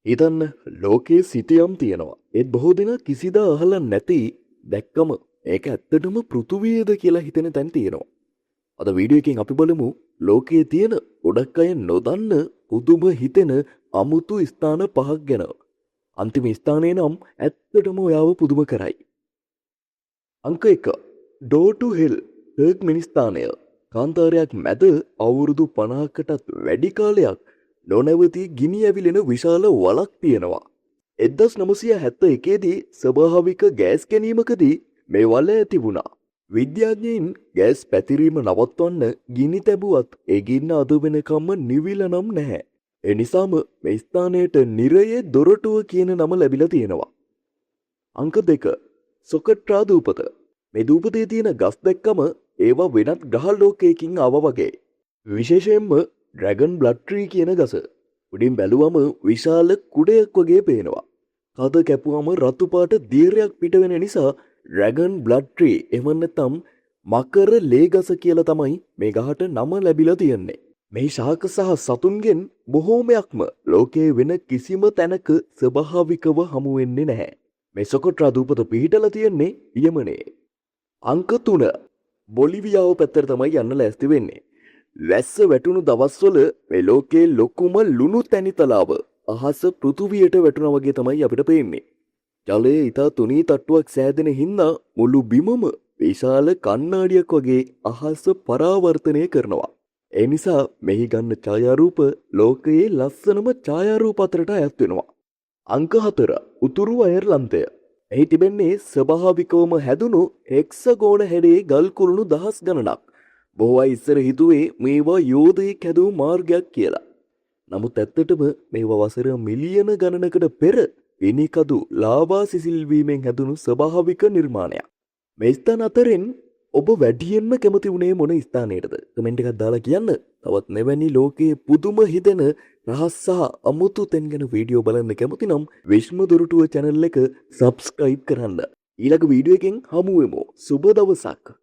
හිතන්න ලෝකයේ සිටියම් තියෙනවා. ඒත් බොහෝ දෙනා කිසිදා අහලා නැති දැක්කම ඒක ඇත්තටම පෘථුවියද කියලා හිතෙන තැන් තියෙනවා. අද වීඩියෝ එකෙන් අපි බලමු ලෝකයේ තියෙන ගොඩක් අය නොදන්න පුදුම හිතෙන අමුතු ස්ථාන පහක් ගැන. අන්තිම ස්ථානය නම් ඇත්තටම ඔයාව පුදුම කරයි. අංක 1 Door to Hell තර්ක්මෙනිස්තානය. කාන්තාරයක් මැද අවුරුදු 50කටත් වැඩි කාලයක් නොනැවතී ගිනි ඇවිලෙන විශාල වලක් තියෙනවා. 1971 දී ස්වභාවික ගෑස් ගැනීමකදී මේ වල ඇති වුණා. විද්‍යාඥයින් ගෑස් පැතිරීම නවත්වන්න ගිනි තැබුවත් ඒ ගින්න අද වෙනකම්ම නිවිලා නම් නැහැ. ඒ නිසාම මේ ස්ථානයට නිරයේ දොරටුව කියන නම ලැබිලා තියෙනවා. අංක 2 සොකට්‍රා දූපත. මේ දූපතේ තියෙන ගස් දැක්කම ඒවා වෙනත් ග්‍රහ ලෝකයකින් ආවා වගේ. විශේෂයෙන්ම ඩ්‍රැගන් බ්ලඩ් ට්‍රී කියන ගස. උඩින් බැලුවම විශාල කුඩයක් වගේ පේනවා. කද කැපුවම රතු පාට දීර්ඝයක් පිට වෙන නිසා ඩ්‍රැගන් බ්ලඩ් ට්‍රී එහෙම නැත්නම් මකර ලේ ගස කියලා තමයි මේ ගහට නම ලැබිලා තියෙන්නේ. මේ ශාක සහ සතුන්ගෙන් බොහෝමයක්ම ලෝකයේ වෙන කිසිම තැනක ස්වභාවිකව හමු වෙන්නේ නැහැ. මේ සොකොට්‍රා දූපත පිහිටලා තියෙන්නේ යෙමනේ. අංක 3 බොලිවියාව පැත්තට තමයි යන්න ලෑස්ති වෙන්නේ. වැස්ස වැටුණු දවස්වල මේ ලෝකයේ ලොකුම ලුණු තැනි තලාව අහස පෘථුවියට වැටුණා වගේ තමයි අපිට පේන්නේ. ජලයේ ඉතා තුනී තට්ටුවක් සෑදෙන හින්දා මුළු බිමම විශාල කණ්ණාඩියක් වගේ අහස පරාවර්තනය කරනවා. ඒ නිසා මෙහි ගන්න ඡායාරූප ලෝකයේ ලස්සනම ඡායාරූප අතරට අයත් වෙනවා. අංක 4 උතුරු අයර්ලන්තය. එහි තිබෙන්නේ ස්වභාවිකවම හැදුණු හෙක්සගෝන හැඩේ ගල් කුළුණු දහස් ගණනක්. බොහෝ අය ඉස්සර හිතුවේ මේවා යෝධයෙක් හැදූ මාර්ගයක් කියලා. නමුත් ඇත්තටම මේවා වසර මිලියන ගණනකට පෙර විනිකදු ලාවා සිසිල් වීමෙන් හැදුණු ස්වභාවික නිර්මාණයක්. මේ ස්ථාන අතරින් ඔබ වැඩියෙන්ම කැමති වුණේ මොන ස්ථානයටද? කමෙන්ට් එකක් දාලා කියන්න. තවත් මෙවැනි ලෝකයේ පුදුම හිතෙන රහස් සහ අමුතු තැන් ගැන වීඩියෝ බලන්න කැමති නම් විශ්ම දොරටුව channel එක subscribe කරන්න. ඊළඟ වීඩියෝ එකෙන් හමු වෙමු. සුබ දවසක්.